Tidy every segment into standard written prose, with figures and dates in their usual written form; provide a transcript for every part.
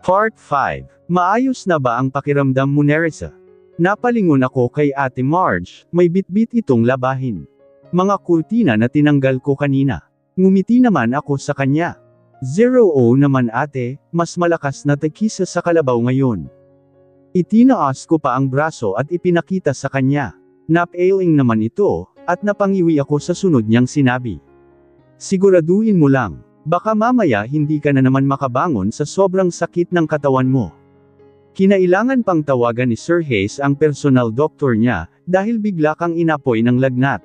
Part 5. Maayos na ba ang pakiramdam mo, Nerissa? Napalingon ako kay Ate Marge, may bitbit itong labahin. Mga kurtina na tinanggal ko kanina. Ngumiti naman ako sa kanya. 0-0 naman ate, mas malakas na kisa sa kalabaw ngayon. Itinaas ko pa ang braso at ipinakita sa kanya. Napailing naman ito, at napangiwi ako sa sunod niyang sinabi. Siguraduhin mo lang. Baka mamaya hindi ka na naman makabangon sa sobrang sakit ng katawan mo. Kinailangan pang tawagan ni Sir Hayes ang personal doctor niya, dahil bigla kang inapoy ng lagnat.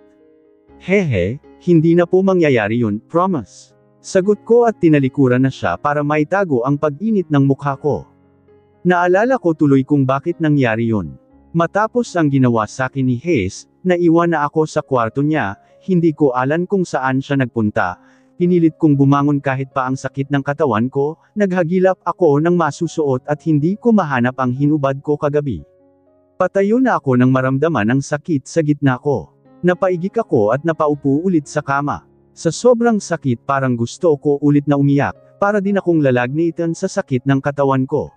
Hehe, hindi na po mangyayari yun, promise. Sagot ko at tinalikuran na siya para maitago ang pag-init ng mukha ko. Naalala ko tuloy kung bakit nangyari yun. Matapos ang ginawa sa akin ni Hayes, naiwan na ako sa kwarto niya, hindi ko alam kung saan siya nagpunta. Pinilit kong bumangon kahit pa ang sakit ng katawan ko, naghagilap ako ng masusuot at hindi ko mahanap ang hinubad ko kagabi. Patayo na ako nang maramdaman ang sakit sa gitna ko. Napaigik ako at napaupo ulit sa kama. Sa sobrang sakit parang gusto ko ulit na umiyak, para din akong lalagnitan sa sakit ng katawan ko.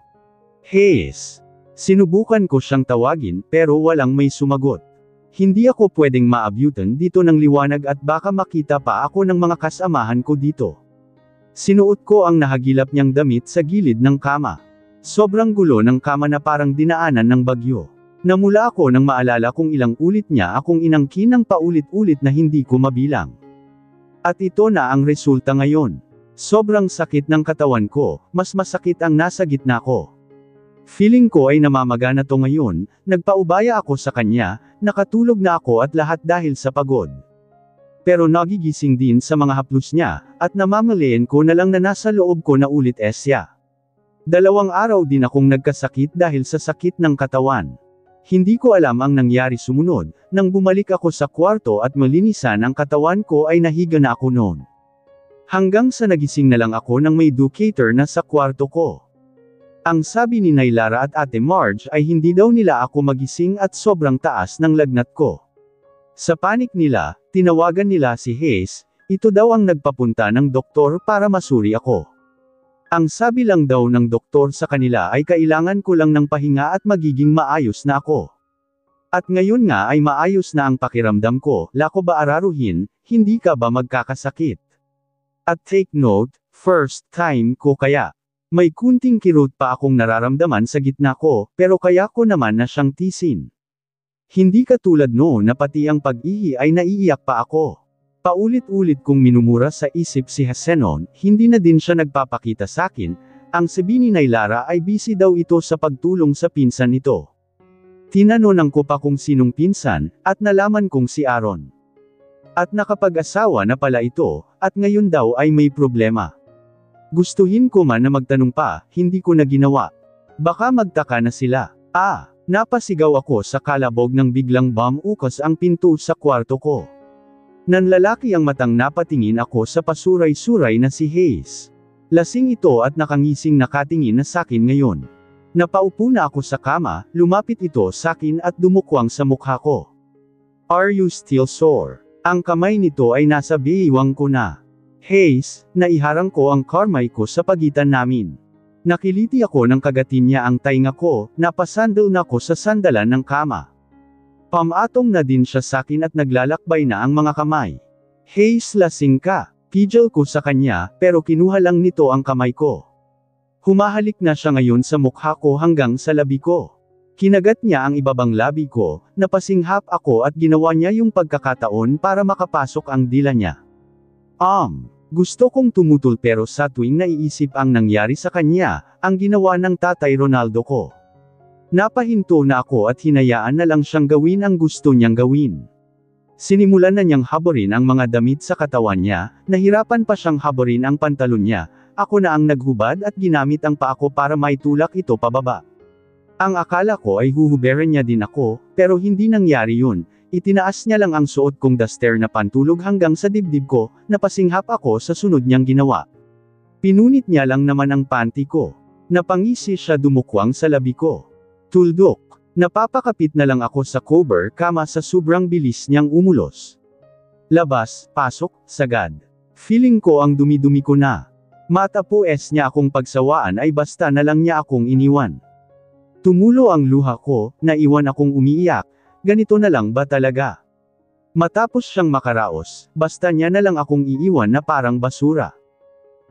Hayes! Sinubukan ko siyang tawagin pero walang may sumagot. Hindi ako pwedeng maabutan dito ng liwanag at baka makita pa ako ng mga kasamahan ko dito. Sinuot ko ang nahagilap niyang damit sa gilid ng kama. Sobrang gulo ng kama na parang dinaanan ng bagyo. Namula ako nang maalala kung ilang ulit niya akong inangkin ng paulit-ulit na hindi ko mabilang. At ito na ang resulta ngayon. Sobrang sakit ng katawan ko, mas masakit ang nasa gitna ko. Feeling ko ay namamaga na to ngayon, nagpaubaya ako sa kanya, nakatulog na ako at lahat dahil sa pagod. Pero nagigising din sa mga haplos niya, at namamalayan ko na lang na nasa loob ko na ulit siya. 2 araw din akong nagkasakit dahil sa sakit ng katawan. Hindi ko alam ang nangyari sumunod, nang bumalik ako sa kwarto at malinisan ang katawan ko ay nahiga na ako noon. Hanggang sa nagising na lang ako nang may ducator na sa kwarto ko. Ang sabi ni Nailara at Ate Marge ay hindi daw nila ako magising at sobrang taas ng lagnat ko. Sa panik nila, tinawagan nila si Hayes, ito daw ang nagpapunta ng doktor para masuri ako. Ang sabi lang daw ng doktor sa kanila ay kailangan ko lang ng pahinga at magiging maayos na ako. At ngayon nga ay maayos na ang pakiramdam ko, lako ba araruhin, hindi ka ba magkakasakit? At take note, first time ko kaya. May kunting kirot pa akong nararamdaman sa gitna ko, pero kaya ko naman na siyang tisin. Hindi katulad noon na pati ang pag-ihi ay naiiyak pa ako. Paulit-ulit kong minumura sa isip si Hasenon, hindi na din siya nagpapakita sa akin, ang sabi ni Nailara ay busy daw ito sa pagtulong sa pinsan nito. Tinanong ko pa kung sinong pinsan, at nalaman kong si Aaron. At nakapag-asawa na pala ito, at ngayon daw ay may problema. Gustuhin ko man na magtanong pa, hindi ko na ginawa. Baka magtaka na sila. Napasigaw ako sa kalabog ng biglang bumukas ang pinto sa kwarto ko. Nanlalaki ang matang napatingin ako sa pasuray-suray na si Hayes. Lasing ito at nakangising nakatingin na sakin ngayon. Napaupo na ako sa kama, lumapit ito sakin at dumukwang sa mukha ko. Are you still sore? Ang kamay nito ay nasa biwang ko na. Hayes, naiharang ko ang kamay ko sa pagitan namin. Nakiliti ako nang kagatin niya ang tainga ko, napasandal na ko sa sandalan ng kama. Pamatong na din siya sakin at naglalakbay na ang mga kamay. Hayes, lasing ka, pidgel ko sa kanya, pero kinuha lang nito ang kamay ko. Humahalik na siya ngayon sa mukha ko hanggang sa labi ko. Kinagat niya ang ibabang labi ko, napasinghap ako at ginawa niya yung pagkakataon para makapasok ang dila niya. Gusto kong tumutol pero sa tuwing naiisip ang nangyari sa kanya, ang ginawa ng Tatay Ronaldo ko. Napahinto na ako at hinayaan na lang siyang gawin ang gusto niyang gawin. Sinimulan na niyang haborin ang mga damit sa katawan niya, nahirapan pa siyang haborin ang pantalon niya, ako na ang naghubad at ginamit ang paa ko para maitulak ito pababa. Ang akala ko ay huhuberan niya din ako, pero hindi nangyari yun. Itinaas niya lang ang suot kong duster na pantulog hanggang sa dibdib ko, napasinghap ako sa sunod niyang ginawa. Pinunit niya lang naman ang panty ko. Napangisi siya dumukwang sa labi ko. Tuldok. Napapakapit na lang ako sa cover kama sa sobrang bilis niyang umulos. Labas, pasok, sagad. Feeling ko ang dumi-dumi ko na. Matapues niya akong pagsawaan ay basta na lang niya akong iniwan. Tumulo ang luha ko, naiwan akong umiiyak, ganito na lang ba talaga? Matapos siyang makaraos, basta niya na lang akong iiwan na parang basura.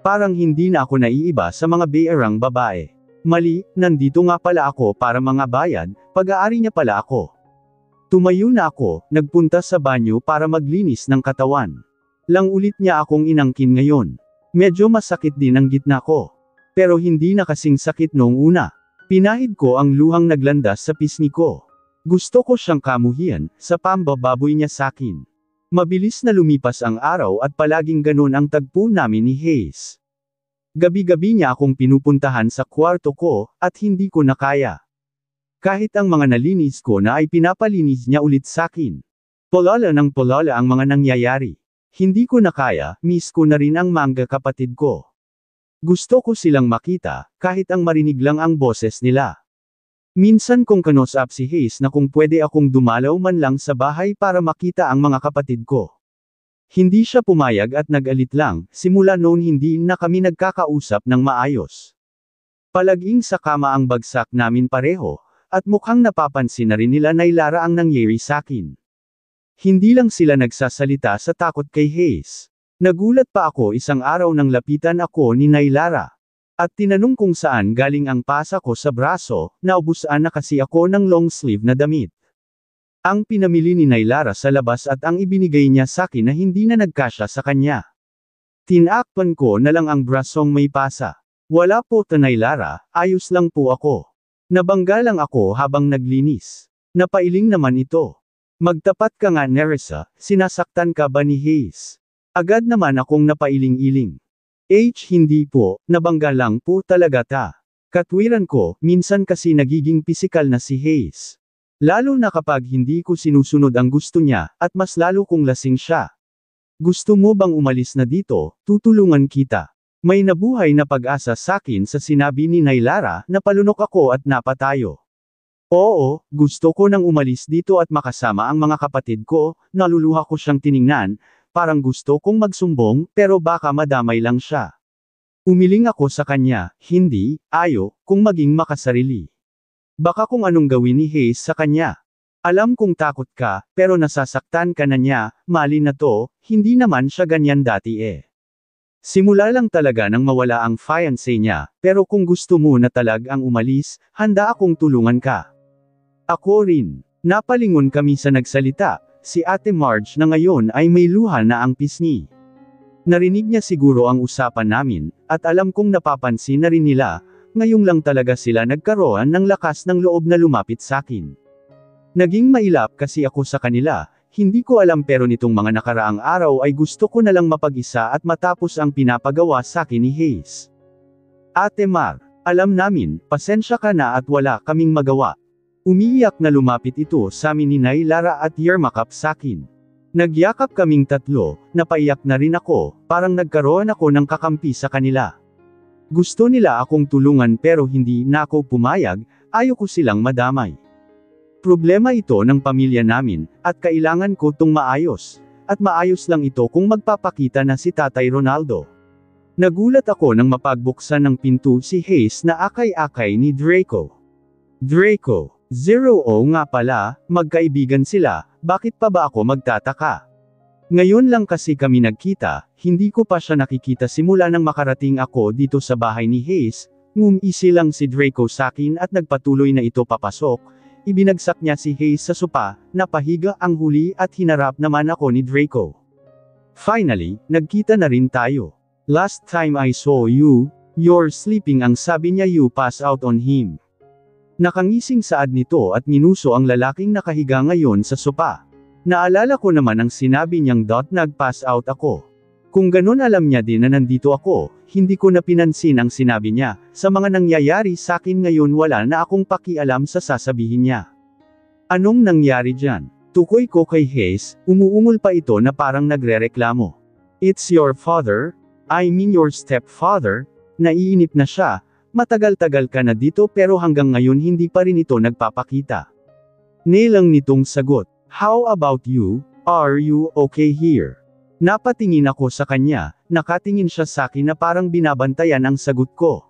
Parang hindi na ako naiiba sa mga beerang babae. Mali, nandito nga pala ako para mga bayad, pag-aari niya pala ako. Tumayo na ako, nagpunta sa banyo para maglinis ng katawan. Lang ulit niya akong inangkin ngayon. Medyo masakit din ang gitna ko. Pero hindi na kasing sakit noong una. Pinahid ko ang luhang naglandas sa pisngi ko. Gusto ko siyang kamuhian, sa pambababoy niya sakin. Mabilis na lumipas ang araw at palaging ganun ang tagpo namin ni Hayes. Gabi-gabi niya akong pinupuntahan sa kwarto ko, at hindi ko na kaya. Kahit ang mga nalinis ko na ay pinapalinis niya ulit sakin. Polala ng polala ang mga nangyayari. Hindi ko na kaya, miss ko na rin ang mangga kapatid ko. Gusto ko silang makita, kahit ang marinig lang ang boses nila. Minsan kong kanosap si Hayes na kung pwede akong dumalaw man lang sa bahay para makita ang mga kapatid ko. Hindi siya pumayag at nag-alit lang, simula noon hindi na kami nagkakausap ng maayos. Palaging sa kama ang bagsak namin pareho, at mukhang napapansin na rin nila na Lara ang nangyari sakin. Hindi lang sila nagsasalita sa takot kay Hayes. Nagulat pa ako isang araw nang lapitan ako ni Lara. At tinanong kung saan galing ang pasa ko sa braso, naubusan na kasi ako ng long sleeve na damit. Ang pinamili ni Lara sa labas at ang ibinigay niya sakin na hindi na nagkasya sa kanya. Tinakpan ko na lang ang brasong may pasa. Wala po ta Lara, ayos lang po ako. Nabangga lang ako habang naglinis. Napailing naman ito. Magtapat ka nga Nerissa, sinasaktan ka ba ni Hayes? Agad naman akong napailing-iling. Hindi po, nabangga lang po talaga ta. Katwiran ko, minsan kasi nagiging pisikal na si Hayes. Lalo na kapag hindi ko sinusunod ang gusto niya, at mas lalo kong lasing siya. Gusto mo bang umalis na dito, tutulungan kita. May nabuhay na pag-asa sakin sa sinabi ni Lara, napalunok ako at napatayo. Oo, gusto ko nang umalis dito at makasama ang mga kapatid ko, naluluha ko siyang tiningnan. Parang gusto kong magsumbong, pero baka madamay lang siya. Umiling ako sa kanya, hindi, kung maging makasarili. Baka kung anong gawin ni Hayes sa kanya. Alam kong takot ka, pero nasasaktan ka na niya, mali na to, hindi naman siya ganyan dati eh. Simula lang talaga nang mawala ang fiancé niya, pero kung gusto mo na talagang umalis, handa akong tulungan ka. Ako rin. Napalingon kami sa nagsalita. Si Ate Marge na ngayon ay may luha na ang pisngi. Narinig niya siguro ang usapan namin, at alam kong napapansin na rin nila, ngayong lang talaga sila nagkaroon ng lakas ng loob na lumapit sakin. Naging mailap kasi ako sa kanila, hindi ko alam pero nitong mga nakaraang araw ay gusto ko na lang mapag-isa at matapos ang pinapagawa sakin ni Hayes. Ate Mar, alam namin, pasensya ka na at wala kaming magawa. Umiiyak na lumapit ito sa amin ni Lara at yermakap sakin. Nagyakap kaming tatlo, napaiyak na rin ako, parang nagkaroon ako ng kakampi sa kanila. Gusto nila akong tulungan pero hindi na ako pumayag, ayoko silang madamay. Problema ito ng pamilya namin, at kailangan ko tong maayos. At maayos lang ito kung magpapakita na si Tatay Ronaldo. Nagulat ako nang mapagbuksan ng pinto si Hayes na akay-akay ni Draco. Draco. Nga pala, magkaibigan sila, bakit pa ba ako magtataka? Ngayon lang kasi kami nagkita, hindi ko pa siya nakikita simula nang makarating ako dito sa bahay ni Hayes, ngumisi lang si Draco sakin at nagpatuloy na ito papasok, ibinagsak niya si Hayes sa sopa, napahiga ang huli at hinarap naman ako ni Draco. Finally, nagkita na rin tayo. Last time I saw you, you're sleeping ang sabi niya you pass out on him. Nakangising saad nito at minuso ang lalaking nakahiga ngayon sa sopa. Naalala ko naman ang sinabi niyang nag-pass out ako. Kung ganun alam niya din na nandito ako, hindi ko na pinansin ang sinabi niya, sa mga nangyayari sakin ngayon wala na akong pakialam sa sasabihin niya. Anong nangyari dyan? Tukoy ko kay Hayes, umuungol pa ito na parang nagrereklamo. It's your father? I mean your stepfather? Naiinip na siya. Matagal-tagal ka na dito pero hanggang ngayon hindi pa rin ito nagpapakita. Nilang nitong sagot. How about you? Are you okay here? Napatingin ako sa kanya, nakatingin siya sa akin na parang binabantayan ang sagot ko.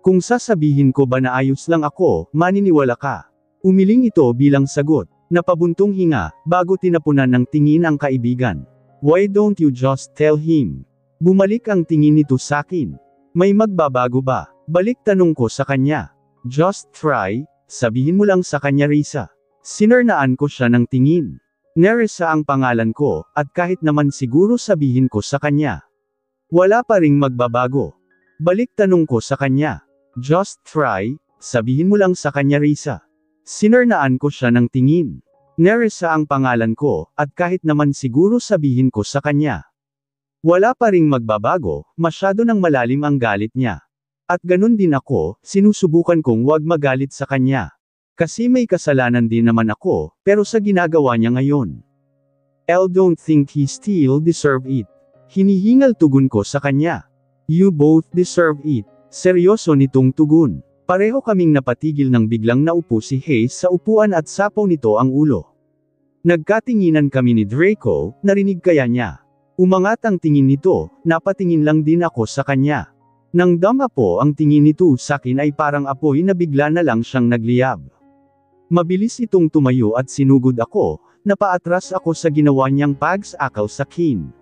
Kung sasabihin ko ba na ayos lang ako, maniniwala ka. Umiling ito bilang sagot. Napabuntong hinga, bago tinapunan ng tingin ang kaibigan. Why don't you just tell him? Bumalik ang tingin nito sa akin. May magbabago ba? Balik tanong ko sa kanya. Just try, sabihin mo lang sa kanya Risa. Sinernaan ko siya ng tingin. Nerissa ang pangalan ko, at kahit naman siguro sabihin ko sa kanya. Wala pa ring magbabago. Balik tanong ko sa kanya. Just try, sabihin mo lang sa kanya Risa. Sinernaan ko siya ng tingin. Nerissa ang pangalan ko, at kahit naman siguro sabihin ko sa kanya. Wala pa ring magbabago, masyado nang malalim ang galit niya. At ganun din ako, sinusubukan kong wag magalit sa kanya. Kasi may kasalanan din naman ako, pero sa ginagawa niya ngayon. Don't think he still deserve it. Hinihingal tugon ko sa kanya. You both deserve it. Seryoso nitong tugon. Pareho kaming napatigil nang biglang naupo si Hayes sa upuan at sapaw nito ang ulo. Nagkatinginan kami ni Draco, narinig kaya niya. Umangat ang tingin nito, napatingin lang din ako sa kanya. Nang dama po ang tingin nito sa akin ay parang apoy na bigla na lang siyang nagliyab. Mabilis itong tumayo at sinugod ako, napaatras ako sa ginawa niyang pagsakaw sa akin.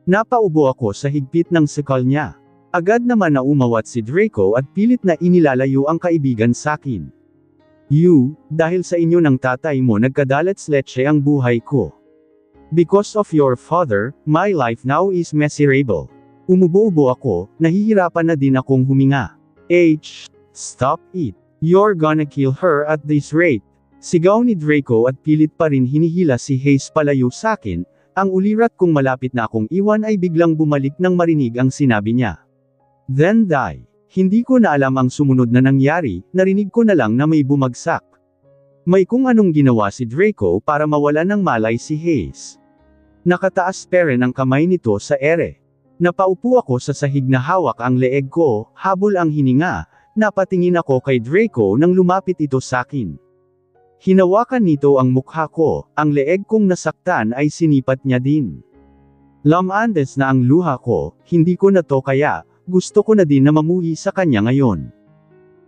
Napaubo ako sa higpit ng sikal niya. Agad naman na umawat si Draco at pilit na inilalayo ang kaibigan sa akin. You, dahil sa inyo ng tatay mo nagkadalat-sletse ang buhay ko. Because of your father, my life now is miserable. Umubo-ubo ako, nahihirapan na din akong huminga. Stop it. You're gonna kill her at this rate. Sigaw ni Draco at pilit pa rin hinihila si Hayes palayo sa akin, ang ulirat kung malapit na akong iwan ay biglang bumalik nang marinig ang sinabi niya. Then die. Hindi ko na alam ang sumunod na nangyari, narinig ko na lang na may bumagsak. May kung anong ginawa si Draco para mawala ng malay si Hayes. Nakataas pa rin ang kamay nito sa ere. Napaupo ako sa sahig na hawak ang leeg ko, habol ang hininga, napatingin ako kay Draco nang lumapit ito sa akin. Hinawakan nito ang mukha ko, ang leeg kong nasaktan ay sinipat niya din. Lamandes na ang luha ko, hindi ko na to kaya, gusto ko na din na mamuhi sa kanya ngayon.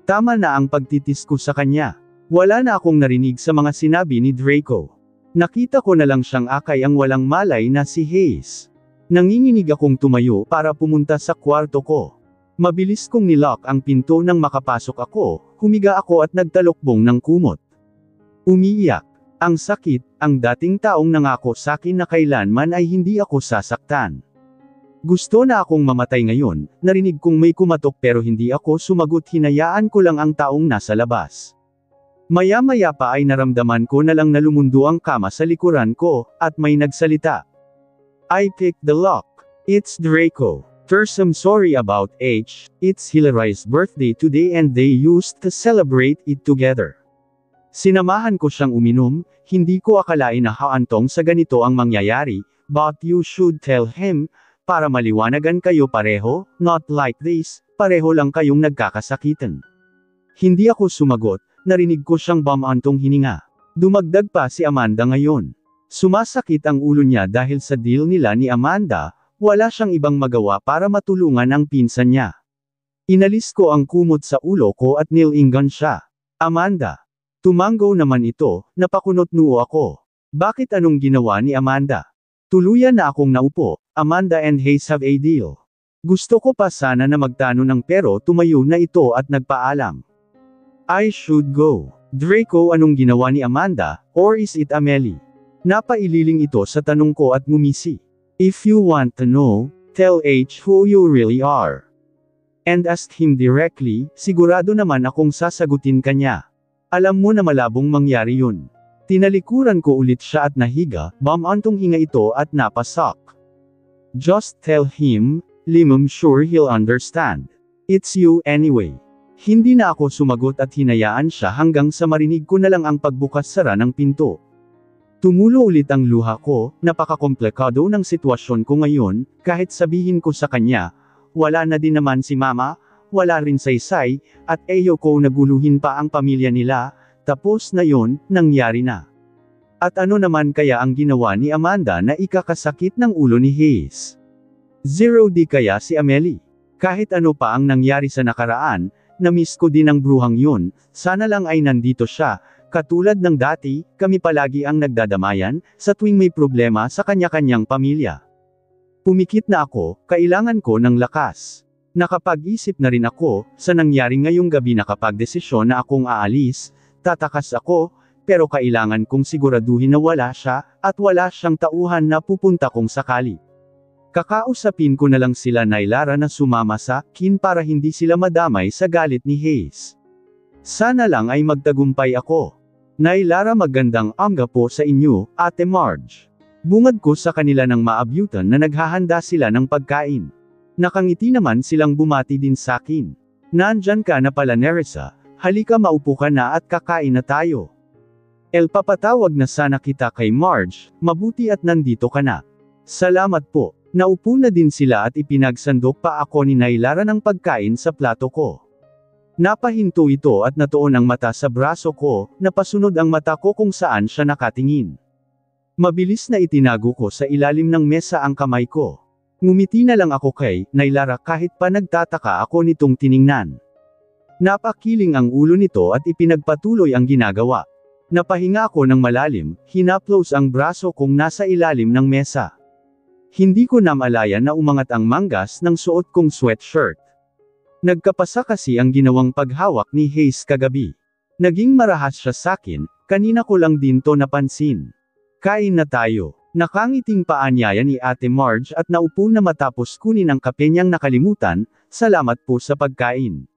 Tama na ang pagtitis ko sa kanya. Wala na akong narinig sa mga sinabi ni Draco. Nakita ko na lang siyang akay ang walang malay na si Hayes. Nanginginig akong tumayo para pumunta sa kwarto ko. Mabilis kong nilock ang pinto nang makapasok ako, humiga ako at nagtalokbong ng kumot. Umiiyak. Ang sakit, ang dating taong nangako sa akin na kailanman ay hindi ako sasaktan. Gusto na akong mamatay ngayon, narinig kong may kumatok pero hindi ako sumagot, hinayaan ko lang ang taong nasa labas. Maya-maya pa ay naramdaman ko na lang na lumundo ang kama sa likuran ko, at may nagsalita. I picked the lock. It's Draco. I'm sorry about it's Hilary's birthday today and they used to celebrate it together. Sinamahan ko siyang uminom, hindi ko akalain na haantong sa ganito ang mangyayari, but you should tell him, para maliwanagan kayo pareho, not like this, pareho lang kayong nagkakasakitan. Hindi ako sumagot, narinig ko siyang bamantong hininga. Dumagdag pa si Amanda ngayon. Sumasakit ang ulo niya dahil sa deal nila ni Amanda, wala siyang ibang magawa para matulungan ang pinsan niya. Inalis ko ang kumot sa ulo ko at nilingan siya. Amanda. Tumango naman ito, napakunot noo ako. Bakit anong ginawa ni Amanda? Tuluyan na akong naupo, Amanda and Hayes have a deal. Gusto ko pa sana na magtano ng pero tumayo na ito at nagpaalam. I should go. Draco, anong ginawa ni Amanda, or is it Amelie? Napaililing ito sa tanong ko at ngumisi. If you want to know, tell who you really are. And ask him directly, sigurado naman akong sasagutin kanya. Alam mo na malabong mangyari yun. Tinalikuran ko ulit siya at nahiga, bamantong hinga ito at napasak. Just tell him, I'm sure he'll understand. It's you anyway. Hindi na ako sumagot at hinayaan siya hanggang sa marinig ko na lang ang pagbukas-sara ng pinto. Tumulo ulit ang luha ko, napakakomplikado ng sitwasyon ko ngayon, kahit sabihin ko sa kanya, wala na din naman si mama, wala rin saysay, at ayoko naguluhin pa ang pamilya nila, tapos na yon, nangyari na. At ano naman kaya ang ginawa ni Amanda na ikakasakit ng ulo ni Hayes? Zero di kaya si Amelie. Kahit ano pa ang nangyari sa nakaraan, na-miss ko din ang bruhang yun, sana lang ay nandito siya. Katulad ng dati, kami palagi ang nagdadamayan, sa tuwing may problema sa kanya-kanyang pamilya. Pumikit na ako, kailangan ko ng lakas. Nakapag-isip na rin ako, sa nangyari ngayong gabi nakapag-desisyon na akong aalis, tatakas ako, pero kailangan kong siguraduhin na wala siya, at wala siyang tauhan na pupunta kung sakali. Kakausapin ko na lang sila Nailara na sumama sa akin para hindi sila madamay sa galit ni Hayes. Sana lang ay magtagumpay ako. Nailara, magandang umaga po sa inyo, Ate Marge. Bungad ko sa kanila ng maabyutan na naghahanda sila ng pagkain. Nakangiti naman silang bumati din sa akin. Nandyan ka na pala Nerissa, halika maupo ka na at kakain na tayo. Papatawag na sana kita kay Marge, mabuti at nandito ka na. Salamat po. Naupo na din sila at ipinagsandok pa ako ni Nailara ng pagkain sa plato ko. Napahinto ito at natuon ang mata sa braso ko, napasunod ang mata ko kung saan siya nakatingin. Mabilis na itinago ko sa ilalim ng mesa ang kamay ko. Ngumiti na lang ako kay Nailara kahit pa nagtataka ako nitong tiningnan. Napakiling ang ulo nito at ipinagpatuloy ang ginagawa. Napahinga ako ng malalim, hinaplos ang braso kong nasa ilalim ng mesa. Hindi ko namalayan na umangat ang manggas ng suot kong sweatshirt. Nagkapasa kasi ang ginawang paghawak ni Hayes kagabi. Naging marahas siya sakin, kanina ko lang din to napansin. Kain na tayo. Nakangiting paanyaya ni Ate Marge at naupo na matapos kunin ang kape niyang nakalimutan, salamat po sa pagkain.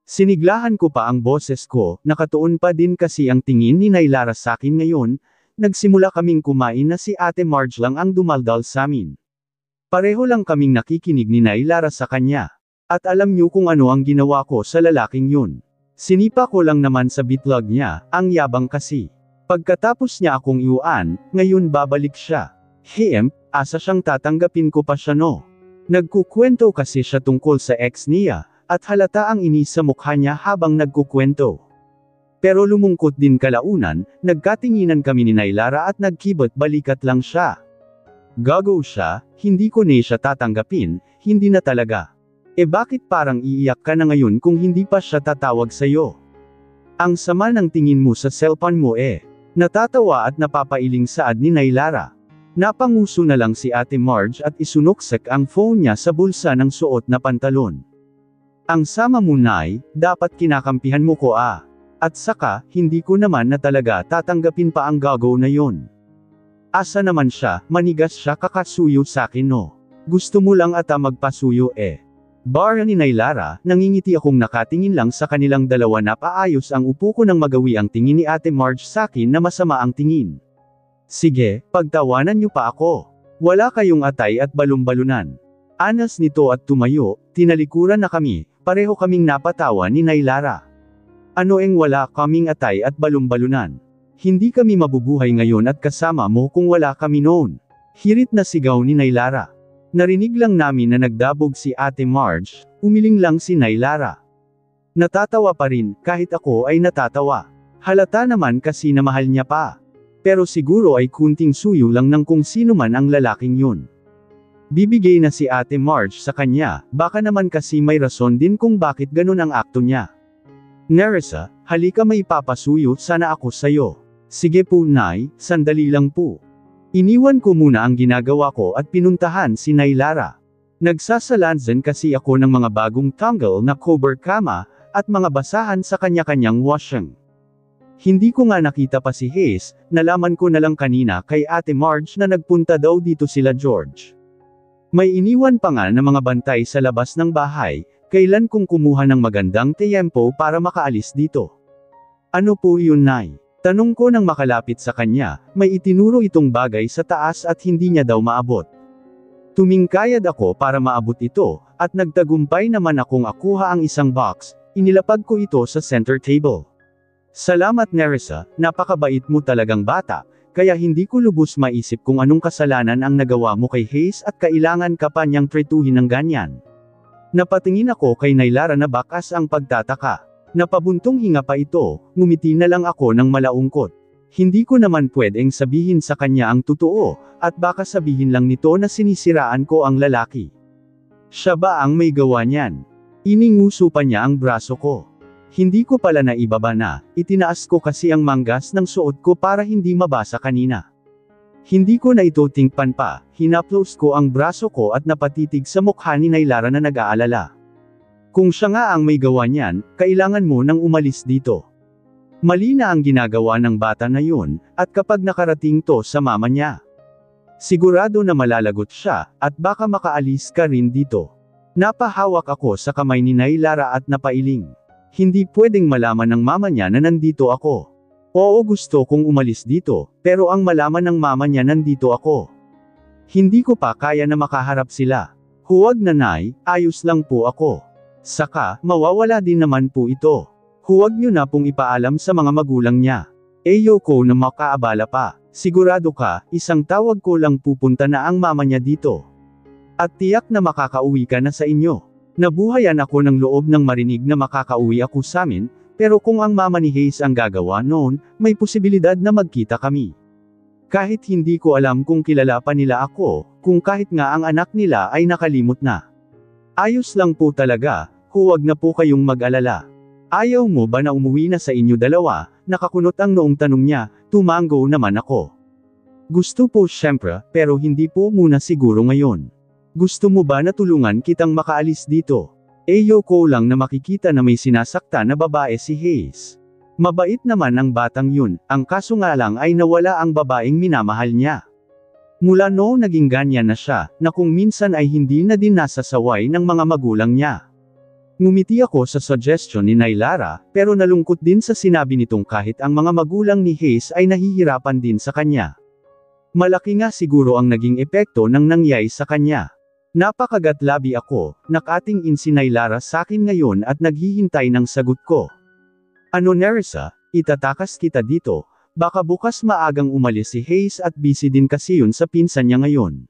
Siniglahan ko pa ang boses ko, nakatuon pa din kasi ang tingin ni Nailara sakin ngayon, nagsimula kaming kumain na si Ate Marge lang ang dumaldal samin. Pareho lang kaming nakikinig ni Nailara sa kanya. At alam niyo kung ano ang ginawa ko sa lalaking yun. Sinipa ko lang naman sa bitlog niya, ang yabang kasi. Pagkatapos niya akong iuan, ngayon babalik siya. Asa siyang tatanggapin ko pa siya no. Nagkukwento kasi siya tungkol sa ex niya, at halata ang inis sa mukha niya habang nagkukwento. Pero lumungkot din kalaunan, nagkatinginan kami ni Nailara at nagkibot balikat lang siya. Gago siya, hindi ko na siya tatanggapin, hindi na talaga. Bakit parang iiyak ka na ngayon kung hindi pa siya tatawag sa'yo? Ang sama ng tingin mo sa cellphone mo Natatawa at napapailing saad ni Nailara. Napanguso na lang si Ate Marge at isunuksak ang phone niya sa bulsa ng suot na pantalon. Ang sama mo Nay, dapat kinakampihan mo ko At saka, hindi ko naman na talaga tatanggapin pa ang gago na yon. Asa naman siya, manigas siya kakasuyo sakin no. Gusto mo lang ata magpasuyo Bara ni Nailara, nangingiti akong nakatingin lang sa kanilang dalawa na paayos ang upo ko nang magawi ang tingin ni Ate Marge sakin na masama ang tingin. Sige, pagtawanan niyo pa ako. Wala kayong atay at balumbalunan. Anas nito at tumayo, tinalikuran na kami, pareho kaming napatawa ni Nailara. Ano wala kaming atay at balumbalunan? Hindi kami mabubuhay ngayon at kasama mo kung wala kami noon. Hirit na sigaw ni Nailara. Narinig lang namin na nagdabog si Ate Marge, umiling lang si Nailara. Natatawa pa rin, kahit ako ay natatawa. Halata naman kasi na mahal niya pa. Pero siguro ay kunting suyo lang ng kung sino man ang lalaking yun. Bibigay na si Ate Marge sa kanya, baka naman kasi may rason din kung bakit ganun ang akto niya. Nerissa, halika may papasuyo sana ako sayo. Sige po Nay, sandali lang po. Iniwan ko muna ang ginagawa ko at pinuntahan si Nailara. Nagsasalansan kasi ako ng mga bagong tanggal na cover kama, at mga basahan sa kanya-kanyang washing. Hindi ko nga nakita pa si Hayes, nalaman ko na lang kanina kay Ate Marge na nagpunta daw dito sila George. May iniwan pa nga na mga bantay sa labas ng bahay, kailan kong kumuha ng magandang tiempo para makaalis dito. Ano po yun Nay? Tanong ko nang makalapit sa kanya, may itinuro itong bagay sa taas at hindi niya daw maabot. Tumingkayad ako para maabot ito, at nagtagumpay naman akong akuha ang isang box, inilapag ko ito sa center table. Salamat Nerissa, napakabait mo talagang bata, kaya hindi ko lubos maisip kung anong kasalanan ang nagawa mo kay Hayes at kailangan ka pa niyang tretuhin ng ganyan. Napatingin ako kay Nailara na bakas ang pagtataka. Napabuntong hinga pa ito, ngumiti na lang ako ng malaungkot. Hindi ko naman pwedeng sabihin sa kanya ang totoo, at baka sabihin lang nito na sinisiraan ko ang lalaki. Siya ba ang may gawa niyan? Ininguso pa niya ang braso ko. Hindi ko pala naibaba na, itinaas ko kasi ang manggas ng suot ko para hindi mabasa kanina. Hindi ko na ito tingpan pa, hinaplos ko ang braso ko at napatitig sa mukha ni Nailara na nag-aalala. Kung siya nga ang may gawa niyan, kailangan mo nang umalis dito. Mali na ang ginagawa ng bata na yun, at kapag nakarating to sa mama niya, sigurado na malalagot siya, at baka makaalis ka rin dito. Napahawak ako sa kamay ni Nailara at napailing. Hindi pwedeng malaman ng mama niya na nandito ako. Oo, gusto kong umalis dito, pero ang malaman ng mama niya nandito ako. Hindi ko pa kaya na makaharap sila. Huwag na Nay, ayos lang po ako. Saka, mawawala din naman po ito. Huwag niyo na pong ipaalam sa mga magulang niya. Ayoko na makaabala pa. Sigurado ka, isang tawag ko lang pupunta na ang mama niya dito. At tiyak na makakauwi ka na sa inyo. Nabuhayan ako ng loob nang marinig na makakauwi ako sa amin, pero kung ang mama ni Hayes ang gagawa noon, may posibilidad na magkita kami. Kahit hindi ko alam kung kilala pa nila ako, kung kahit nga ang anak nila ay nakalimot na. Ayos lang po talaga, huwag na po kayong mag-alala. Ayaw mo ba na umuwi na sa inyo dalawa? Nakakunot ang noong tanong niya, tumango naman ako. Gusto po syempre, pero hindi po muna siguro ngayon. Gusto mo ba na tulungan kitang makaalis dito? Ayoko lang na makikita na may sinasakta na babae si Hayes. Mabait naman ang batang yun, ang kaso nga lang ay nawala ang babaeng minamahal niya. Mula noong naging ganyan na siya, na kung minsan ay hindi na din nasasaway ng mga magulang niya. Ngumiti ako sa suggestion ni Nailara, pero nalungkot din sa sinabi nitong kahit ang mga magulang ni Hayes ay nahihirapan din sa kanya. Malaki nga siguro ang naging epekto ng nangyay sa kanya. Napakagatlabi ako, nakatingin si Nailara sa akin ngayon at naghihintay ng sagot ko. Ano Nerissa, itatakas kita dito, baka bukas maagang umalis si Hayes at busy din kasi yun sa pinsan niya ngayon.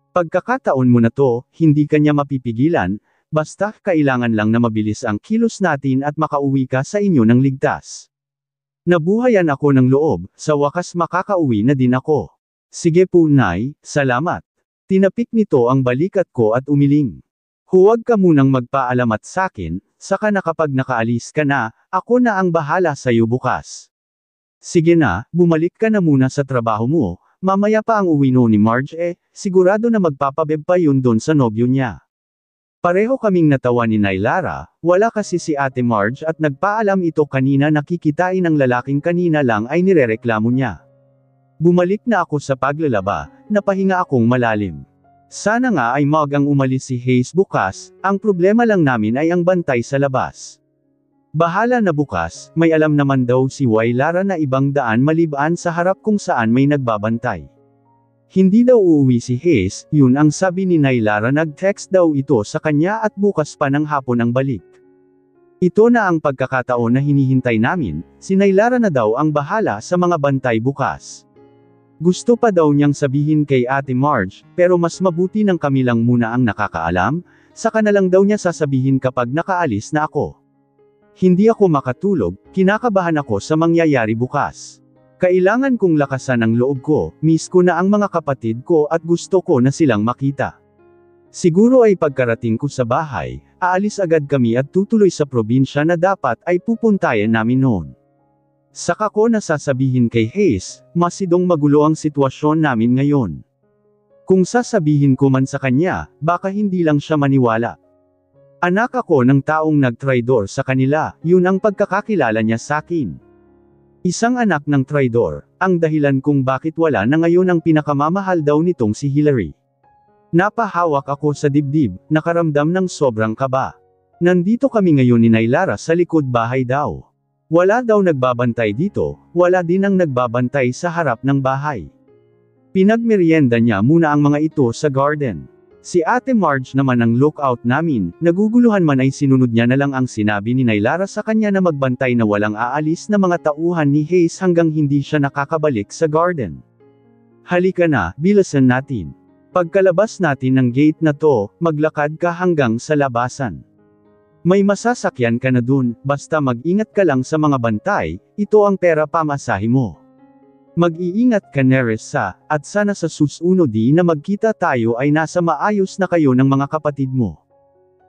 Pagkakataon mo na to, hindi ka niya mapipigilan, basta kailangan lang na mabilis ang kilos natin at makauwi ka sa inyo ng ligtas. Nabuhayan ako ng loob, sa wakas makakauwi na din ako. Sige po Nay, salamat. Tinapik nito ang balikat ko at umiling. Huwag ka munang magpaalamat sakin, saka na kapag nakaalis ka na, ako na ang bahala sa'yo bukas. Sige na, bumalik ka na muna sa trabaho mo, mamaya pa ang uwi no ni Marge sigurado na magpapabeb pa yun doon sa nobyo niya. Pareho kaming natawa ni Nailara, wala kasi si Ate Marge at nagpaalam ito kanina na kikitain ang lalaking kanina lang ay nirereklamo niya. Bumalik na ako sa paglalaba, napahinga akong malalim. Sana nga ay magang umalis si Hayes bukas, ang problema lang namin ay ang bantay sa labas. Bahala na bukas, may alam naman daw si Nailara na ibang daan maliban sa harap kung saan may nagbabantay. Hindi daw uuwi si Hayes, yun ang sabi ni Nailara, nag-text daw ito sa kanya at bukas pa ng hapon ang balik. Ito na ang pagkakataon na hinihintay namin, si Nailara na daw ang bahala sa mga bantay bukas. Gusto pa daw niyang sabihin kay Ate Marge, pero mas mabuti nang kami lang muna ang nakakaalam, saka na lang daw niya sasabihin kapag nakaalis na ako. Hindi ako makatulog, kinakabahan ako sa mangyayari bukas. Kailangan kong lakasan ang loob ko, miss ko na ang mga kapatid ko at gusto ko na silang makita. Siguro ay pagkarating ko sa bahay, aalis agad kami at tutuloy sa probinsya na dapat ay pupuntayan namin noon. Saka ko nasasabihin kay Hayes, masidong magulo ang sitwasyon namin ngayon. Kung sasabihin ko man sa kanya, baka hindi lang siya maniwala. Anak ako ng taong nagtraidor sa kanila, yun ang pagkakakilala niya sa akin. Isang anak ng traidor, ang dahilan kung bakit wala na ngayon ang pinakamamahal daw nitong si Hillary. Napahawak ako sa dibdib, nakaramdam ng sobrang kaba. Nandito kami ngayon ni Nailara sa likod bahay daw. Wala daw nagbabantay dito, wala din ang nagbabantay sa harap ng bahay. Pinagmeryenda niya muna ang mga ito sa garden. Si Ate Marge naman ang lookout namin, naguguluhan man ay sinunod niya na lang ang sinabi ni Nailara sa kanya na magbantay na walang aalis na mga tauhan ni Hayes hanggang hindi siya nakakabalik sa garden. Halika na, bilisan natin. Pagkalabas natin ng gate na to, maglakad ka hanggang sa labasan. May masasakyan ka na dun, basta mag-ingat ka lang sa mga bantay, ito ang pera pamasahe mo. Mag-iingat ka Nerissa, at sana sa susunod na magkita tayo ay nasa maayos na kayo ng mga kapatid mo.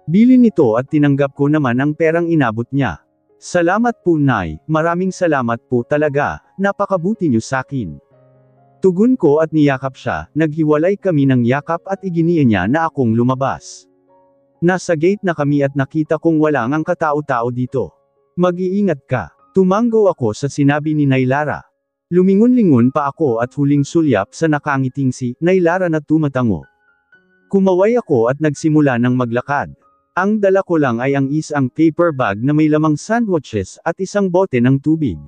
Bilin nito at tinanggap ko naman ang perang inabot niya. Salamat po Nay, maraming salamat po talaga, napakabuti niyo sakin. Tugon ko at niyakap siya, naghiwalay kami ng yakap at iginiya niya na akong lumabas. Nasa gate na kami at nakita kong wala ngang katao-tao dito. Mag-iingat ka. Tumango ako sa sinabi ni Nailara. Lumingon-lingon pa ako at huling sulyap sa nakangiting si Nailara na tumatango. Kumaway ako at nagsimula ng maglakad. Ang dala ko lang ay ang isang paper bag na may lamang sandwiches at isang bote ng tubig.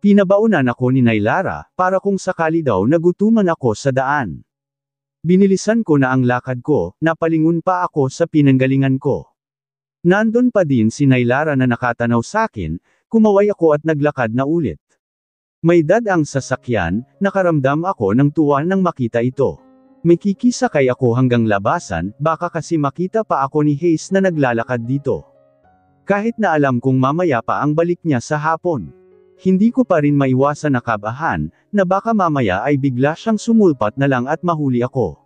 Pinabaunan ako ni Nailara, para kung sakali daw nagutuman ako sa daan. Binilisan ko na ang lakad ko, napalingon pa ako sa pinanggalingan ko. Nandun pa din si Nailara na nakatanaw sakin, kumaway ako at naglakad na ulit. May dad ang sasakyan, nakaramdam ako ng tuwa nang makita ito. May kikisakay ako hanggang labasan, baka kasi makita pa ako ni Hayes na naglalakad dito. Kahit na alam kong mamaya pa ang balik niya sa hapon. Hindi ko pa rin maiwasan na kabahan, na baka mamaya ay bigla siyang sumulpat na lang at mahuli ako.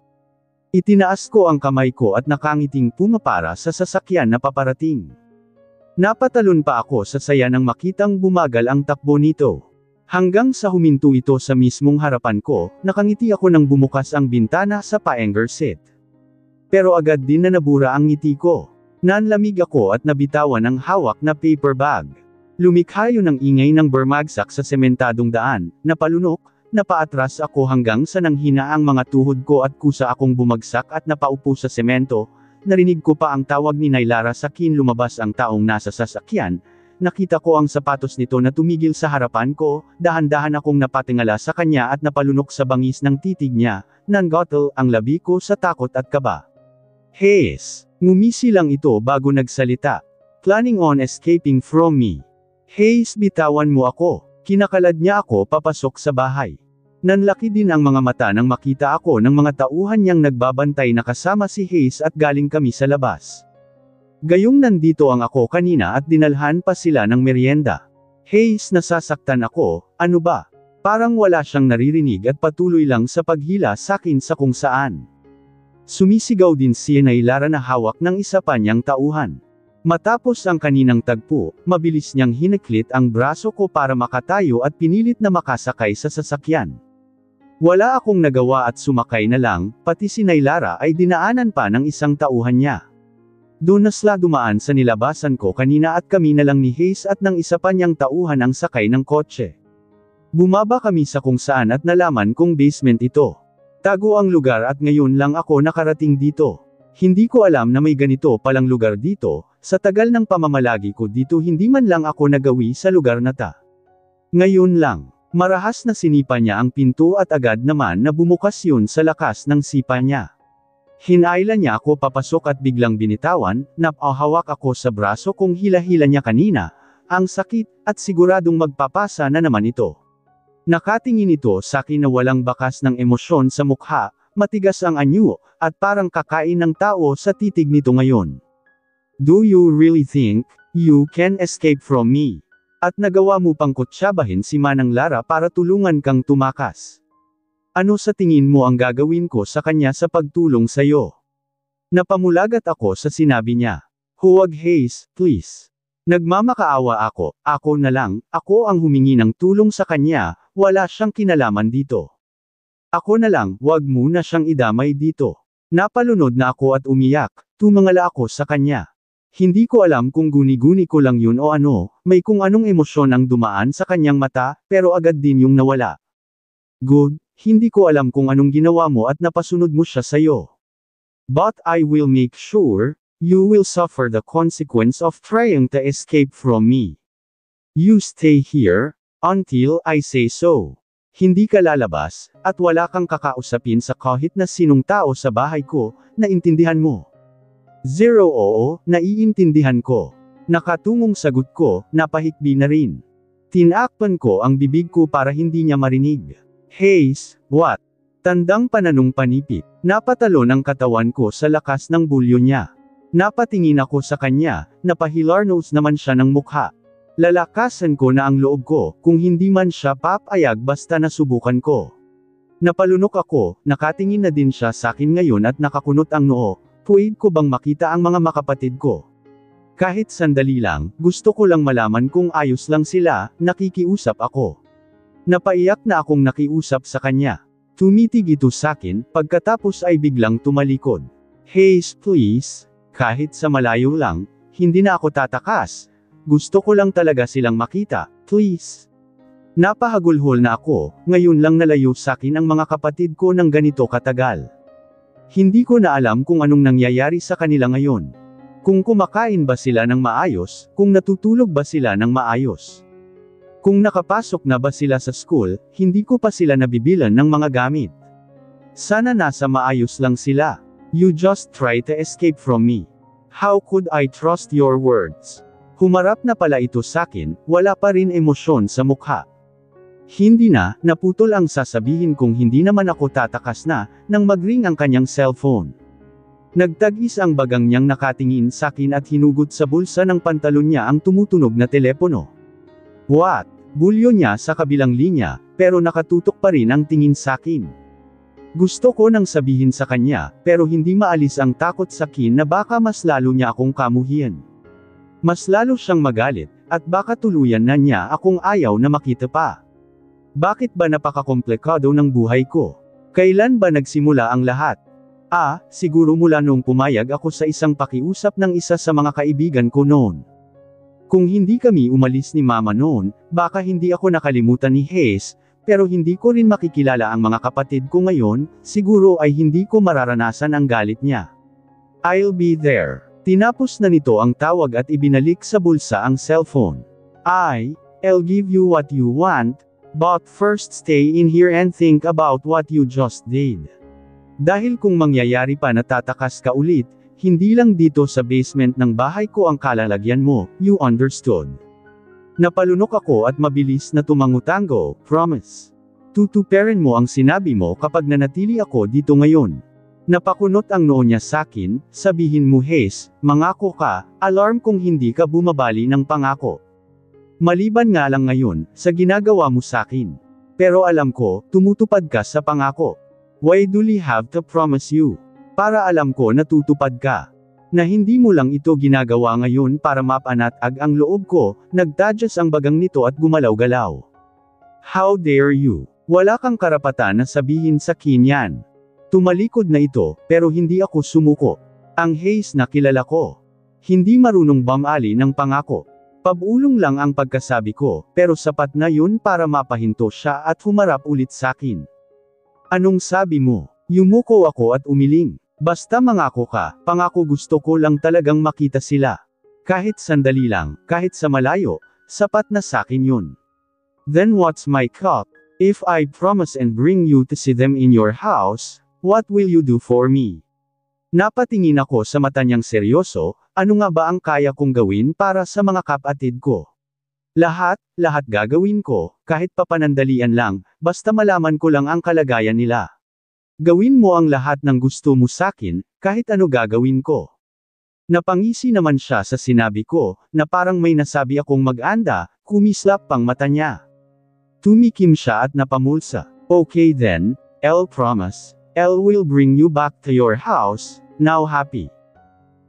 Itinaas ko ang kamay ko at nakangiting pumapara sa sasakyan na paparating. Napatalon pa ako sa saya nang makitang bumagal ang takbo nito. Hanggang sa huminto ito sa mismong harapan ko, nakangiti ako nang bumukas ang bintana sa passenger seat. Pero agad din na nabura ang ngiti ko. Nanlamig ako at nabitawan ang hawak na paper bag. Lumikha yun ng ingay ng bermagsak sa sementadong daan, napalunok, napaatras ako hanggang sa nanghina ang mga tuhod ko at kusa akong bumagsak at napaupo sa semento. Narinig ko pa ang tawag ni Nailara sakin lumabas ang taong nasa sasakyan. Nakita ko ang sapatos nito na tumigil sa harapan ko, dahan-dahan akong napatingala sa kanya at napalunok sa bangis ng titig niya, nanggotl ang labi ko sa takot at kaba. Hayes, ngumisi lang ito bago nagsalita. Planning on escaping from me. Hayes, bitawan mo ako. Kinakalad niya ako papasok sa bahay. Nanlaki din ang mga mata nang makita ako ng mga tauhan niyang nagbabantay na kasama si Hayes at galing kami sa labas. Gayong nandito ang ako kanina at dinalhan pa sila ng merienda. Hayes, nasasaktan ako, ano ba? Parang wala siyang naririnig at patuloy lang sa paghila sakin sa kung saan. Sumisigaw din si Nailara na hawak ng isa pa niyang tauhan. Matapos ang kaninang tagpo, mabilis niyang hineklit ang braso ko para makatayo at pinilit na makasakay sa sasakyan. Wala akong nagawa at sumakay na lang, pati si Nailara ay dinaanan pa ng isang tauhan niya. Doon na sila dumaan sa nilabasan ko kanina at kami na lang ni Hayes at ng isa pa niyang tauhan ang sakay ng kotse. Bumaba kami sa kung saan at nalaman kong basement ito. Tago ang lugar at ngayon lang ako nakarating dito. Hindi ko alam na may ganito palang lugar dito, sa tagal ng pamamalagi ko dito hindi man lang ako nagawi sa lugar na ta. Ngayon lang, marahas na sinipa niya ang pinto at agad naman na bumukas yun sa lakas ng sipa niya. Hinayla niya ako papasok at biglang binitawan, napahawak ako sa braso kong hila-hila niya kanina, ang sakit, at siguradong magpapasa na naman ito. Nakatingin ito sa akin na walang bakas ng emosyon sa mukha, matigas ang anyo, at parang kakain ng tao sa titig nito ngayon. Do you really think you can escape from me? At nagawa mo pang kutsyabahin si Manang Lara para tulungan kang tumakas. Ano sa tingin mo ang gagawin ko sa kanya sa pagtulong sa'yo? Napamulagat ako sa sinabi niya. Huwag Hayes, please. Nagmamakaawa ako na lang, ako ang humingi ng tulong sa kanya, wala siyang kinalaman dito. Ako na lang, wag mo na siyang idamay dito. Napalunod na ako at umiyak, tumangala ako sa kanya. Hindi ko alam kung guni-guni ko lang yun o ano, may kung anong emosyon ang dumaan sa kanyang mata, pero agad din yung nawala. Good. Hindi ko alam kung anong ginawa mo at napasunod mo siya sa'yo. But I will make sure, you will suffer the consequence of trying to escape from me. You stay here, until I say so. Hindi ka lalabas, at wala kang kakausapin sa kahit na sinong tao sa bahay ko, naintindihan mo. Zero oo, naiintindihan ko. Nakatungong sagot ko, napahikbi na rin. Tinakpan ko ang bibig ko para hindi niya marinig. Hayes, what? Tandang pananong panipit. Napatalon ang katawan ko sa lakas ng bulyo niya. Napatingin ako sa kanya, napahilar nose naman siya ng mukha. Lalakasan ko na ang loob ko, kung hindi man siya papayag basta nasubukan ko. Napalunok ako, nakatingin na din siya sa akin ngayon at nakakunot ang noo, puwede ko bang makita ang mga makapatid ko? Kahit sandali lang, gusto ko lang malaman kung ayos lang sila, nakikiusap ako. Napaiyak na akong nakiusap sa kanya. Tumitig ito sakin, pagkatapos ay biglang tumalikod. Hayes please, kahit sa malayo lang, hindi na ako tatakas. Gusto ko lang talaga silang makita, please. Napahagulhol na ako, ngayon lang nalayo sakin ang mga kapatid ko ng ganito katagal. Hindi ko na alam kung anong nangyayari sa kanila ngayon. Kung kumakain ba sila ng maayos, kung natutulog ba sila ng maayos. Kung nakapasok na ba sila sa school, hindi ko pa sila nabibilan ng mga gamit. Sana nasa maayos lang sila. You just try to escape from me. How could I trust your words? Humarap na pala ito sakin, wala pa rin emosyon sa mukha. Hindi na, naputol ang sasabihin kung hindi naman ako tatakas na, nang mag-ring ang kanyang cellphone. Nagtagis ang bagang niyang nakatingin sakin at hinugot sa bulsa ng pantalon niya ang tumutunog na telepono. What? Bulyo niya sa kabilang linya, pero nakatutok pa rin ang tingin sakin. Gusto ko nang sabihin sa kanya, pero hindi maalis ang takot sakin na baka mas lalo niya akong kamuhian. Mas lalo siyang magalit, at baka tuluyan na niya akong ayaw na makita pa. Bakit ba napakakomplikado ng buhay ko? Kailan ba nagsimula ang lahat? Siguro mula noong pumayag ako sa isang pakiusap ng isa sa mga kaibigan ko noon. Kung hindi kami umalis ni Mama noon, baka hindi ako nakalimutan ni Hayes, pero hindi ko rin makikilala ang mga kapatid ko ngayon, siguro ay hindi ko mararanasan ang galit niya. I'll be there. Tinapos na nito ang tawag at ibinalik sa bulsa ang cellphone. I'll give you what you want, but first stay in here and think about what you just did. Dahil kung mangyayari pa na tatakas ka ulit, hindi lang dito sa basement ng bahay ko ang kalalagyan mo, you understood. Napalunok ako at mabilis na tumangutango, promise. Tutuperin mo ang sinabi mo kapag nanatili ako dito ngayon. Napakunot ang noo niya sakin, sabihin mo Hayes, mangako ka, alarm kung hindi ka bumabali ng pangako. Maliban nga lang ngayon, sa ginagawa mo sakin. Pero alam ko, tumutupad ka sa pangako. Why do I have to promise you? Para alam ko na tutupad ka. Na hindi mo lang ito ginagawa ngayon para mapanatag ang loob ko, nagtadyas ang bagang nito at gumalaw-galaw. How dare you? Wala kang karapatan na sabihin sa akin yan. Tumalikod na ito, pero hindi ako sumuko. Ang Hayes na kilala ko. Hindi marunong bumali ng pangako. Pabulong lang ang pagkasabi ko, pero sapat na yun para mapahinto siya at humarap ulit sakin. Anong sabi mo? Yumuko ako at umiling. Basta mangako ka, pangako gusto ko lang talagang makita sila. Kahit sandali lang, kahit sa malayo, sapat na sakin yun. Then what's my cup? If I promise and bring you to see them in your house, what will you do for me? Napatingin ako sa mata niyang seryoso, ano nga ba ang kaya kong gawin para sa mga kapatid ko? Lahat gagawin ko, kahit papanandalian lang, basta malaman ko lang ang kalagayan nila. Gawin mo ang lahat ng gusto mo sakin, kahit ano gagawin ko. Napangisi naman siya sa sinabi ko, na parang may nasabi akong mag-anda, kumislap pang mata niya. Tumikim siya at napamulsa. Okay then, I'll promise. Elle will bring you back to your house, now happy.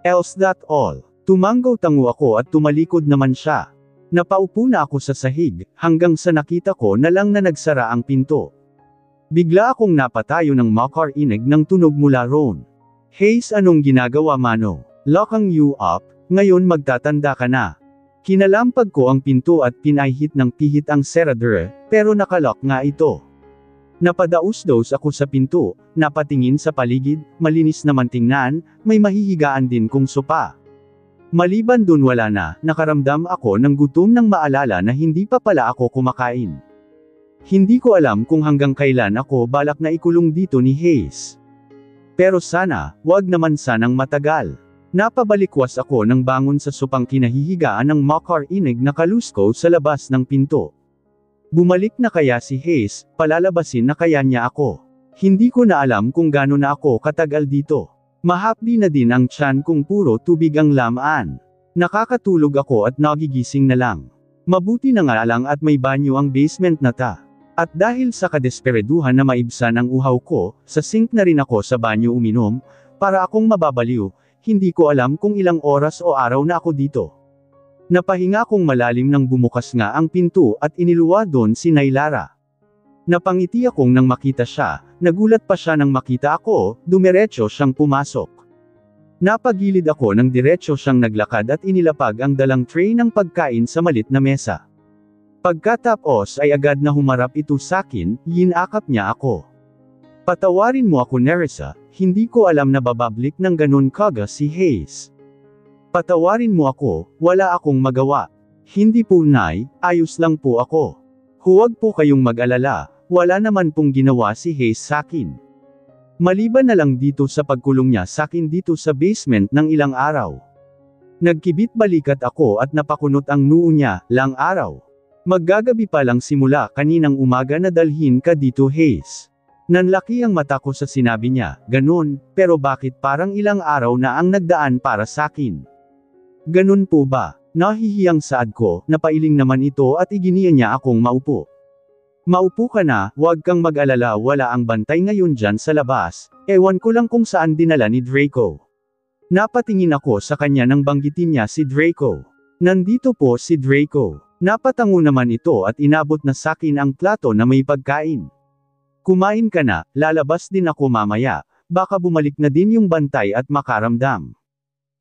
Else that all. Tumanggaw-tango ako at tumalikod naman siya. Napaupo na ako sa sahig, hanggang sa nakita ko na lang na nagsara ang pinto. Bigla akong napatayo ng makarinig ng tunog mula roon. Hayes, anong ginagawa mano? Locking you up, ngayon magtatanda ka na. Kinalampag ko ang pinto at pinahit ng pihit ang seradure, pero nakalock nga ito. Napadaos-daos ako sa pinto, napatingin sa paligid, malinis naman tingnan, may mahihigaan din kong sopa. Maliban dun wala na, nakaramdam ako ng gutom nang maalala na hindi pa pala ako kumakain. Hindi ko alam kung hanggang kailan ako balak na ikulong dito ni Hayes. Pero sana, wag naman sanang matagal. Napabalikwas ako nang bangon sa sopang kinahihigaan ng makarinig na kalusko sa labas ng pinto. Bumalik na kaya si Hayes, palalabasin na kaya niya ako. Hindi ko na alam kung gaano na ako katagal dito. Mahapdi na din ang tiyan kung puro tubig ang laman. Nakakatulog ako at nagigising na lang. Mabuti na nga lang at may banyo ang basement na ta. At dahil sa kadespereduhan na maibsan ang uhaw ko, sa sink na rin ako sa banyo uminom, para akong mababaliw, hindi ko alam kung ilang oras o araw na ako dito. Napahinga akong malalim nang bumukas nga ang pinto at iniluwa doon si Nailara. Napangiti akong nang makita siya, nagulat pa siya nang makita ako, dumiretso siyang pumasok. Napagilid ako nang diretso siyang naglakad at inilapag ang dalang tray ng pagkain sa malit na mesa. Pagkatapos ay agad na humarap ito sakin, yinakap niya ako. Patawarin mo ako Nerissa, hindi ko alam na babablik ng ganun kaga si Hayes. Patawarin mo ako, wala akong magawa. Hindi po Nay, ayos lang po ako. Huwag po kayong mag-alala, wala naman pong ginawa si Hayes sakin. Maliban na lang dito sa pagkulong niya sakin dito sa basement ng ilang araw. Nagkibit balikat ako at napakunot ang noo niya, lang araw. Maggagabi pa lang simula kaninang umaga na dalhin ka dito Hayes. Nanlaki ang mata ko sa sinabi niya, ganun, pero bakit parang ilang araw na ang nagdaan para sakin? Ganun po ba? Nahihiyang saad ko, napailing naman ito at iginiya niya akong maupo. Maupo ka na, huwag kang mag-alala wala ang bantay ngayon dyan sa labas, ewan ko lang kung saan dinala ni Draco. Napatingin ako sa kanya nang banggitin niya si Draco. Nandito po si Draco. Napatango naman ito at inabot na sakin ang plato na may pagkain. Kumain ka na, lalabas din ako mamaya, baka bumalik na din yung bantay at makaramdam.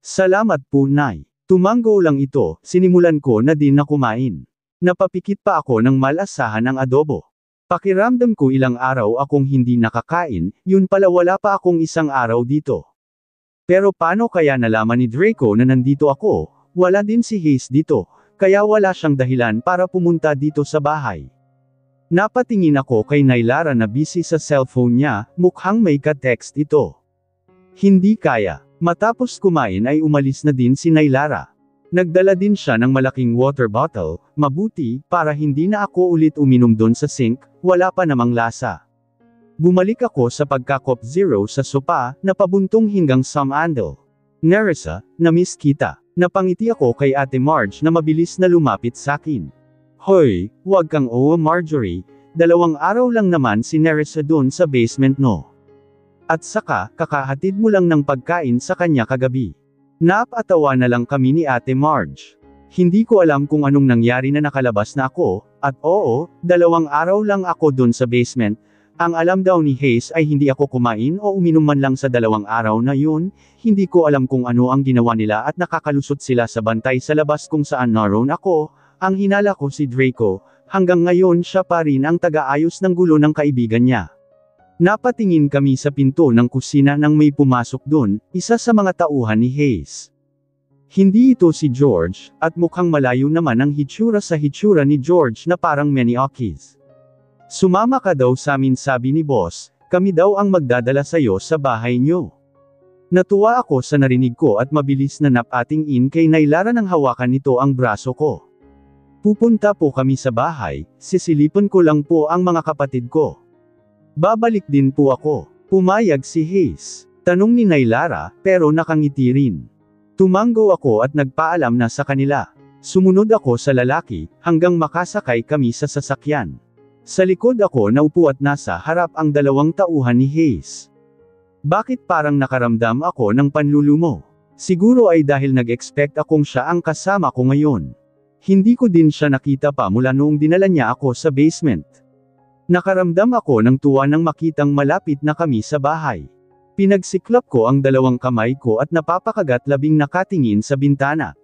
Salamat po Nay. Tumanggo lang ito, sinimulan ko na din na kumain. Napapikit pa ako ng malasahan ang adobo. Pakiramdam ko ilang araw akong hindi nakakain, yun pala wala pa akong isang araw dito. Pero paano kaya nalaman ni Draco na nandito ako, wala din si Hayes dito. Kaya wala siyang dahilan para pumunta dito sa bahay. Napatingin ako kay Nailara na busy sa cellphone niya, mukhang may ka-text ito. Hindi kaya. Matapos kumain ay umalis na din si Nailara. Nagdala din siya ng malaking water bottle, mabuti, para hindi na ako ulit uminom doon sa sink, wala pa namang lasa. Bumalik ako sa pagka-cup zero sa sopa, na pabuntong hanggang Samandal. Nerissa, na-miss kita. Napangiti ako kay Ate Marge na mabilis na lumapit sakin. Hoy, huwag kang Marjorie, 2 araw lang naman si Nerissa doon sa basement no. At saka, kakahatid mo lang ng pagkain sa kanya kagabi. Napatawa na lang kami ni Ate Marge. Hindi ko alam kung anong nangyari na nakalabas na ako, at oo, 2 araw lang ako doon sa basement. Ang alam daw ni Hayes ay hindi ako kumain o uminom man lang sa 2 araw na yun, hindi ko alam kung ano ang ginawa nila at nakakalusot sila sa bantay sa labas kung saan naroon ako, ang hinala ko si Draco, hanggang ngayon siya pa rin ang taga-ayos ng gulo ng kaibigan niya. Napatingin kami sa pinto ng kusina nang may pumasok dun, isa sa mga tauhan ni Hayes. Hindi ito si George, at mukhang malayo naman ang hitsura sa hitsura ni George na parang Maniokis. Sumama ka daw sa amin sabi ni boss, kami daw ang magdadala sayo sa bahay nyo. Natuwa ako sa narinig ko at mabilis na napating in kay Nailara nang hawakan nito ang braso ko. Pupunta po kami sa bahay, sisilipan ko lang po ang mga kapatid ko. Babalik din po ako. Pumayag si Hayes. Tanong ni Nailara, pero nakangiti rin. Tumanggo ako at nagpaalam na sa kanila. Sumunod ako sa lalaki, hanggang makasakay kami sa sasakyan. Sa likod ako naupo at nasa harap ang 2 tauhan ni Hayes. Bakit parang nakaramdam ako ng panlulumo? Siguro ay dahil nag-expect akong siya ang kasama ko ngayon. Hindi ko din siya nakita pa mula noong dinala niya ako sa basement. Nakaramdam ako ng tuwa nang makitang malapit na kami sa bahay. Pinagsiklap ko ang 2 kamay ko at napapakagat labing nakatingin sa bintana.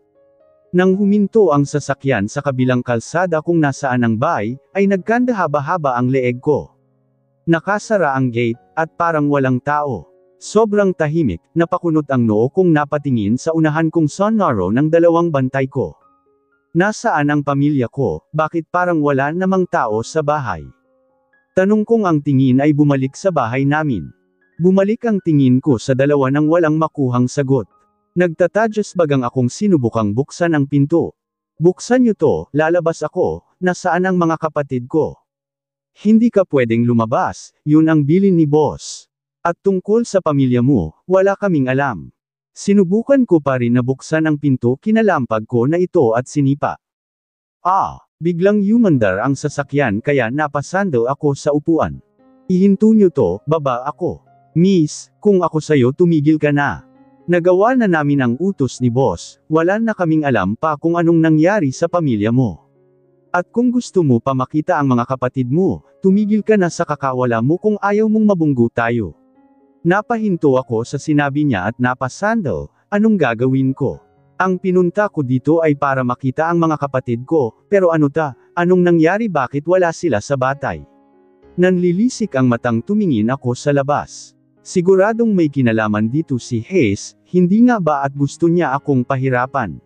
Nang huminto ang sasakyan sa kabilang kalsada kung nasaan ang bahay, ay nagkandahaba-haba ang leeg ko. Nakasara ang gate, at parang walang tao. Sobrang tahimik, napakunot ang noo kong napatingin sa unahan kong sonoro ng 2 bantay ko. Nasaan ang pamilya ko, bakit parang wala namang tao sa bahay? Tanong kong ang tingin ay bumalik sa bahay namin. Bumalik ang tingin ko sa 2 nang walang makuhang sagot. Nagtatadyas bagang akong sinubukang buksan ang pinto. Buksan niyo to, lalabas ako, nasaan ang mga kapatid ko? Hindi ka pwedeng lumabas, yun ang bilin ni boss. At tungkol sa pamilya mo, wala kaming alam. Sinubukan ko pa rin na buksan ang pinto kinalampag ko na ito at sinipa. Biglang yumandar ang sasakyan kaya napasando ako sa upuan. Ihinto nyo to, baba ako. Miss, kung ako sayo tumigil ka na. Nagawa na namin ang utos ni boss, wala na kaming alam pa kung anong nangyari sa pamilya mo. At kung gusto mo pa makita ang mga kapatid mo, tumigil ka na sa kakawala mo kung ayaw mong mabunggo tayo. Napahinto ako sa sinabi niya at napasando, anong gagawin ko? Ang pinunta ko dito ay para makita ang mga kapatid ko, pero anong nangyari bakit wala sila sa batay? Nanlilisik ang matang tumingin ako sa labas. Siguradong may kinalaman dito si Hayes, hindi nga ba at gusto niya akong pahirapan?